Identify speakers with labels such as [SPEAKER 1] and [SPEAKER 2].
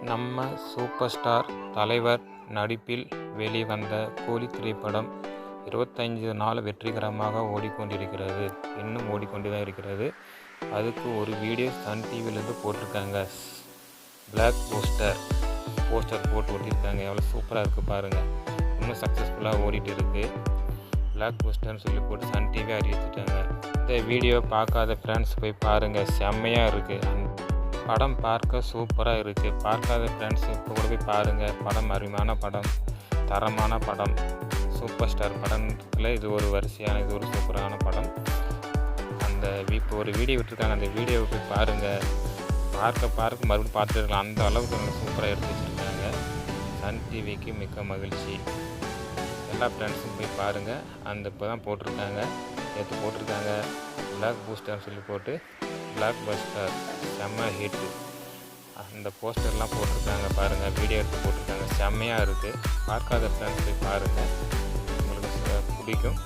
[SPEAKER 1] நம்ம super star தலைவர் நடிப்பில் வெளிவந்த கூலி திரைப்படம் 25 நாள் வெற்றிகரமாக ஓடிக்கொண்டிருக்கிறது. இன்னும் ஓடிக்கொண்டு தான் இருக்கிறது. அதுக்கு ஒரு வீடியோ சன் டிவிலேருந்து போட்டிருக்காங்க. பிளாக் போஸ்டர் போட்டு ஒட்டியிருக்காங்க. எவ்வளோ சூப்பராக இருக்குது பாருங்கள். இன்னும் சக்ஸஸ்ஃபுல்லாக ஓடிட்டு இருக்குது. பிளாக் போஸ்டர்னு சொல்லி போட்டு சன் டிவி அறிவிச்சிட்டாங்க. இந்த வீடியோ பார்க்காத ஃப்ரெண்ட்ஸ் போய் பாருங்கள். செம்மையாக இருக்குது. படம் பார்க்க சூப்பராக இருக்குது. பார்க்காத ஃப்ரெண்ட்ஸ் இப்போ கூட போய் பாருங்கள். படம் அருமையான படம், தரமான படம். சூப்பர் ஸ்டார் படத்தில் இது ஒரு வரிசையான, இது ஒரு சூப்பரான படம். அந்த இப்போ ஒரு வீடியோ விட்டுருக்காங்க. அந்த வீடியோவை போய் பாருங்கள். பார்க்க மறுபடியும் பார்த்துட்டு இருக்கலாம். அந்த அளவுக்கு நல்லா சூப்பராக எடுத்து வச்சுருக்காங்க. சன் டிவிக்கு மிக்க மகிழ்ச்சி. எல்லா ஃப்ரெண்ட்ஸும் போய் பாருங்கள். அந்த இப்போ தான் போட்டிருக்காங்க, நேற்று போட்டிருக்காங்க. பிளாக் பூஸ்டர்னு சொல்லி போட்டு பிளாக் பஸ்டர் செம்ம ஹிட்டு. அந்த போஸ்டர்லாம் போட்டிருக்காங்க பாருங்கள். வீடியோ எடுத்து போட்டிருக்காங்க. செம்மையாக இருக்குது. பார்க்காத ஃப்ரெண்ட்ஸ் போய் பாருங்கள். உங்களுக்கு பிடிக்கும்.